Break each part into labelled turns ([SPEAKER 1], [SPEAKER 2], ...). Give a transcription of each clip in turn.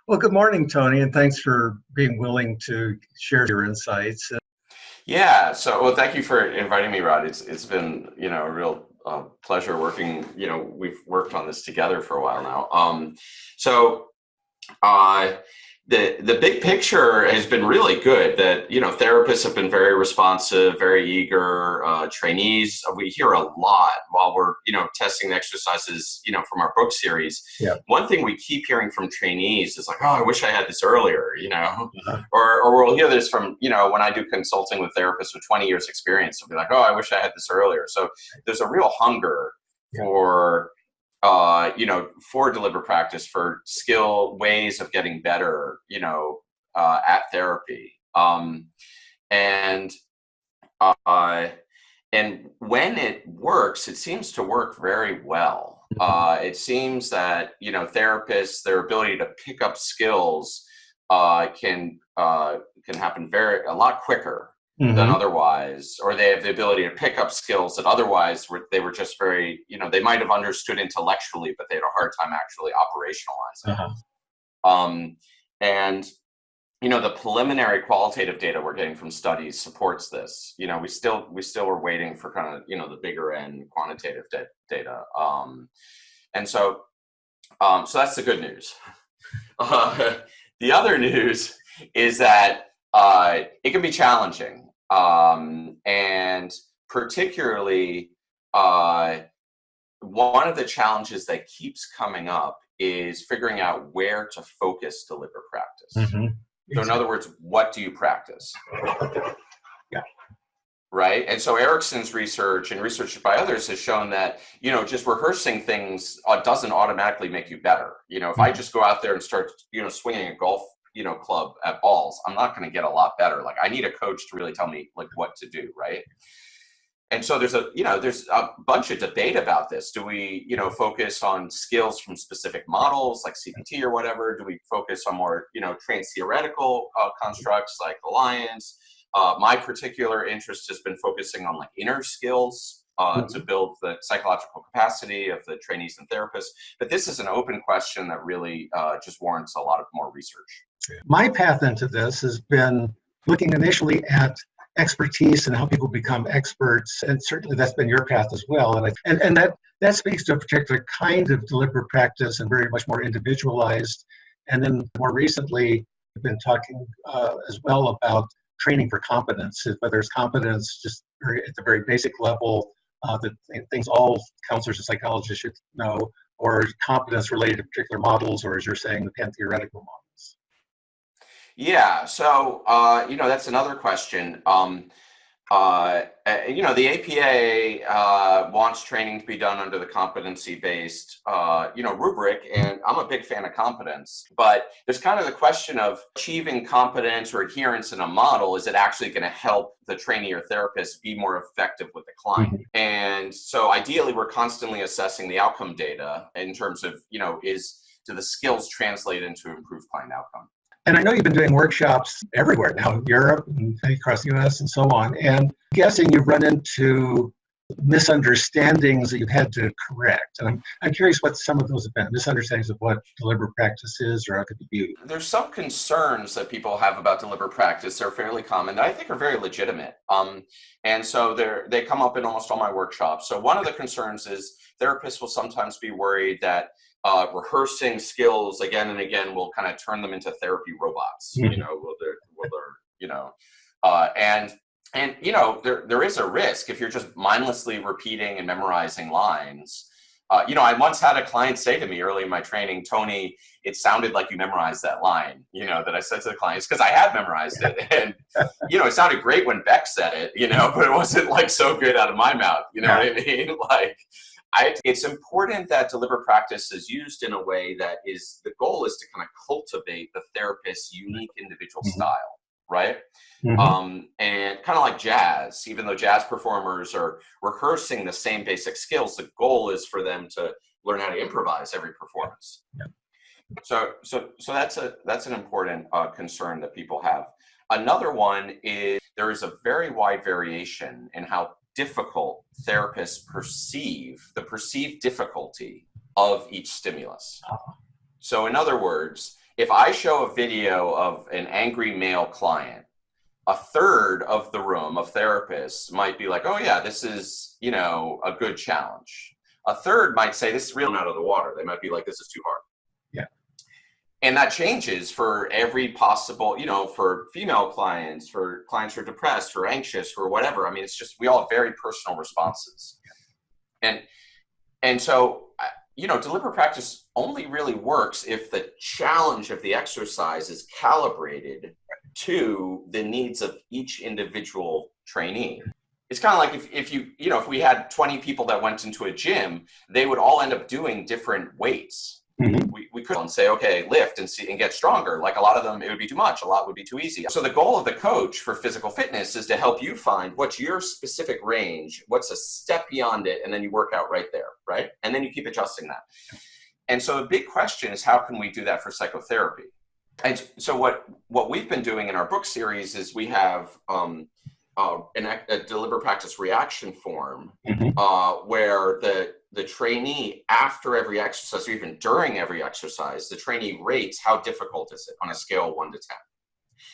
[SPEAKER 1] Well, good morning, Tony, and thanks for being willing to share your insights.
[SPEAKER 2] Yeah, so well, thank you for inviting me, Rod. It's been a real pleasure working. We've worked on this together for a while now. So uh, the big picture has been really good. That therapists have been very responsive, very eager. Trainees, we hear a lot while we're testing the exercises from our book series.
[SPEAKER 1] Yeah.
[SPEAKER 2] One thing we keep hearing from trainees is like, "Oh, I wish I had this earlier,"
[SPEAKER 1] Uh-huh.
[SPEAKER 2] or we'll hear this from when I do consulting with therapists with 20 years experience. They'll be like, "Oh, I wish I had this earlier." So there's a real hunger
[SPEAKER 1] Yeah.
[SPEAKER 2] for for deliberate practice, for skill ways of getting better, at therapy. And uh, and when it works, it seems to work very well.
[SPEAKER 1] Mhm.
[SPEAKER 2] It seems that therapists, their ability to pick up skills can happen a lot quicker than
[SPEAKER 1] Mhm.
[SPEAKER 2] otherwise, or they have the ability to pick up skills that otherwise they were just very, they might have understood intellectually, but they had a hard time actually operationalizing.
[SPEAKER 1] Uh-huh.
[SPEAKER 2] Um, and the preliminary qualitative data we're getting from studies supports this. We still are waiting for kind of the bigger end quantitative data. And so that's the good news. The other news is that it can be challenging, and particularly uh, one of the challenges that keeps coming up is figuring out where to focus deliberate practice.
[SPEAKER 1] Mhm.
[SPEAKER 2] So, in
[SPEAKER 1] Exactly.
[SPEAKER 2] other words, what do you practice?
[SPEAKER 1] Yeah.
[SPEAKER 2] Right. And so Erickson's research and research by others has shown that, just rehearsing things doesn't automatically make you better. If I
[SPEAKER 1] Mhm.
[SPEAKER 2] just go out there and start, swinging a golf, club at balls, I'm not going to get a lot better. Like, I need a coach to really tell me like what to do. Right. And so there's a bunch of debate about this. Do we, focus on skills from specific models like CBT or whatever? Do we focus on more, trained theoretical constructs like Alliance? My particular interest has been focusing on like inner skills to
[SPEAKER 1] Mhm.
[SPEAKER 2] build the psychological capacity of the trainees and therapists. But this is an open question that really just warrants a lot of more research.
[SPEAKER 1] My path into this has been looking initially at expertise and how people become experts, and certainly that's been your path as well. And that speaks to a particular kind of deliberate practice and very much more individualized. And then more recently, we've been talking as well about training for competence, whether it's competence just at the very basic level that things all counselors and psychologists should know, or competence related to particular models, or as you're saying, the pan-theoretical models.
[SPEAKER 2] Yeah, so that's another question. The APA wants training to be done under the competency-based, rubric, and I'm a big fan of competence. But there's kind of the question of achieving competence or adherence in a model. Is it actually going to help the trainee or therapist be more effective with the client?
[SPEAKER 1] Mhm.
[SPEAKER 2] And so, ideally, we're constantly assessing the outcome data in terms of, do the skills translate into improved client outcome?
[SPEAKER 1] And I know you've been doing workshops everywhere now, Europe and across the US and so on. And I'm guessing you've run into misunderstandings that you've had to correct. And I'm curious what some of those have been, misunderstandings of what deliberate practice is or how it could be viewed.
[SPEAKER 2] There's some concerns that people have about deliberate practice. They're fairly common that I think are very legitimate. And so they come up in almost all my workshops. So one of the concerns is therapists will sometimes be worried that rehearsing skills again and again will kind of turn them into therapy robots.
[SPEAKER 1] Mhm.
[SPEAKER 2] Will they're, uh, and there is a risk if you're just mindlessly repeating and memorizing lines. I once had a client say to me early in my training, Tony, it sounded like you memorized that line, that I said to the clients, because I had memorized it. And, it sounded great when Beck said it, but it wasn't like so good out of my mouth. You know
[SPEAKER 1] Yeah.
[SPEAKER 2] what I mean? Like, it's important that deliberate practice is used in a way that the goal is to kind of cultivate the therapist's unique individual
[SPEAKER 1] Mhm.
[SPEAKER 2] style, right?
[SPEAKER 1] Mhm.
[SPEAKER 2] And kind of like jazz, even though jazz performers are rehearsing the same basic skills, the goal is for them to learn how to improvise every performance.
[SPEAKER 1] Yeah.
[SPEAKER 2] So that's an important concern that people have. Another one is there is a very wide variation in how difficult therapists perceive the perceived difficulty of each stimulus. So in other words, if I show a video of an angry male client, a third of the room of therapists might be like, oh yeah, this is, you know, a good challenge. A third might say, this is real out of the water. They might be like, this is too hard.
[SPEAKER 1] Yeah.
[SPEAKER 2] And that changes for every possible, you know, for female clients, for clients who are depressed, for anxious, for whatever. I mean, it's just, we all have very personal responses. And so, you know, deliberate practice only really works if the challenge of the exercise is calibrated to the needs of each individual trainee. It's kind of like if you know, if we had 20 people that went into a gym, they would all end up doing different weights.
[SPEAKER 1] Mm-hmm.
[SPEAKER 2] We could say, okay, lift and see and get stronger. Like a lot of them, it would be too much. A lot would be too easy. So the goal of the coach for physical fitness is to help you find what's your specific range, what's a step beyond it, and then you work out right there, right? And then you keep adjusting that. And so a big question is, how can we do that for psychotherapy? And so what we've been doing in our book series is we have a deliberate practice reaction form,
[SPEAKER 1] Mm-hmm.
[SPEAKER 2] where the trainee, after every exercise, or even during every exercise, the trainee rates how difficult is it on a scale of 1 to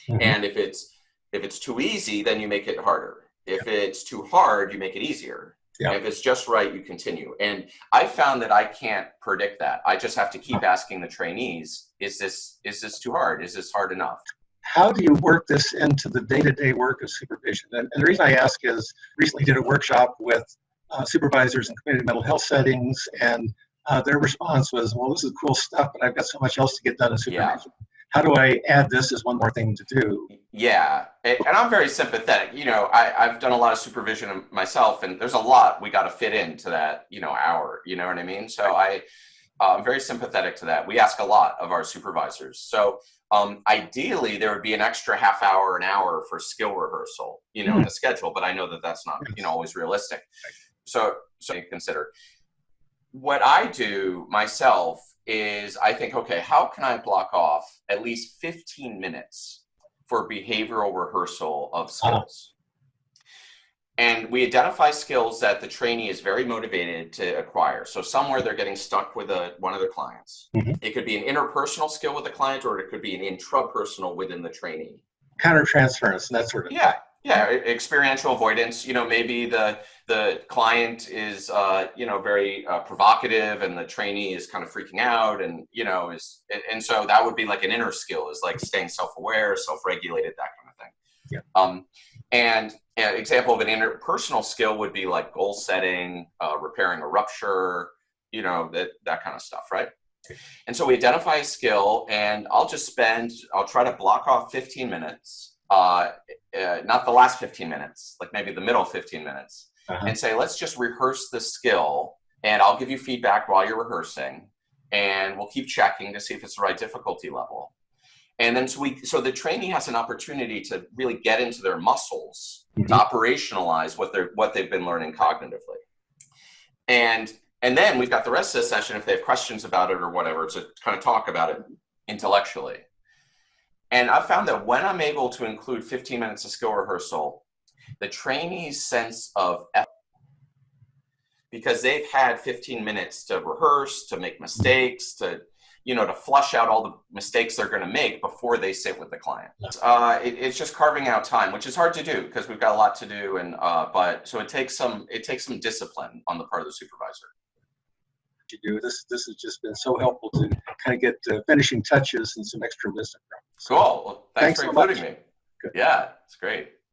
[SPEAKER 2] 10.
[SPEAKER 1] Mm-hmm.
[SPEAKER 2] And if it's too easy, then you make it harder. If it's too hard, you make it easier.
[SPEAKER 1] Yeah.
[SPEAKER 2] If it's just right, you continue. And I found that I can't predict that. I just have to keep asking the trainees, is this too hard? Is this hard enough?
[SPEAKER 1] How do you work this into the day-to-day work of supervision? And the reason I ask is, recently did a workshop with supervisors in community mental health settings, and their response was, well, this is cool stuff, but I've got so much else to get done in supervision.
[SPEAKER 2] Yeah.
[SPEAKER 1] How do I add this as one more thing to do?
[SPEAKER 2] Yeah, and I'm very sympathetic. You know, I've done a lot of supervision myself, and there's a lot we got to fit into that, you know, hour. You know what I mean? So I'm very sympathetic to that. We ask a lot of our supervisors. So ideally, there would be an extra half hour, an hour for skill rehearsal, you know, in the schedule. But I know that that's not, you know, always realistic. So you consider. What I do myself is I think, okay, how can I block off at least 15 minutes for behavioral rehearsal of skills? And we identify skills that the trainee is very motivated to acquire. So somewhere they're getting stuck with one of their clients.
[SPEAKER 1] Mm-hmm.
[SPEAKER 2] It could be an interpersonal skill with the client, or it could be an intrapersonal within the trainee.
[SPEAKER 1] Countertransference and that sort of thing.
[SPEAKER 2] Yeah, experiential avoidance. You know, maybe the client is you know, very provocative, and the trainee is kind of freaking out, and you know, and so that would be like an inner skill, is like staying self-aware, self-regulated, that kind of thing.
[SPEAKER 1] Yeah.
[SPEAKER 2] And an example of an interpersonal skill would be like goal setting, repairing a rupture, you know, that kind of stuff, right? And so we identify a skill, and I'll try to block off 15 minutes. Not the last 15 minutes, like maybe the middle 15 minutes, and say, let's just rehearse the skill, and I'll give you feedback while you're rehearsing, and we'll keep checking to see if it's the right difficulty level. And then so the trainee has an opportunity to really get into their muscles, to operationalize what they've been learning cognitively. And then we've got the rest of the session, if they have questions about it or whatever, to kind of talk about it intellectually. And I've found that when I'm able to include 15 minutes of skill rehearsal, the trainee's sense of effort, because they've had 15 minutes to rehearse, to make mistakes, to flush out all the mistakes they're going to make before they sit with the client. It's just carving out time, which is hard to do because we've got a lot to do, and so it takes some discipline on the part of the supervisor.
[SPEAKER 1] You do this has just been so helpful to kind of get finishing touches and some extra wisdom.
[SPEAKER 2] So, cool. Well, thanks for including me. Good. Yeah, it's great.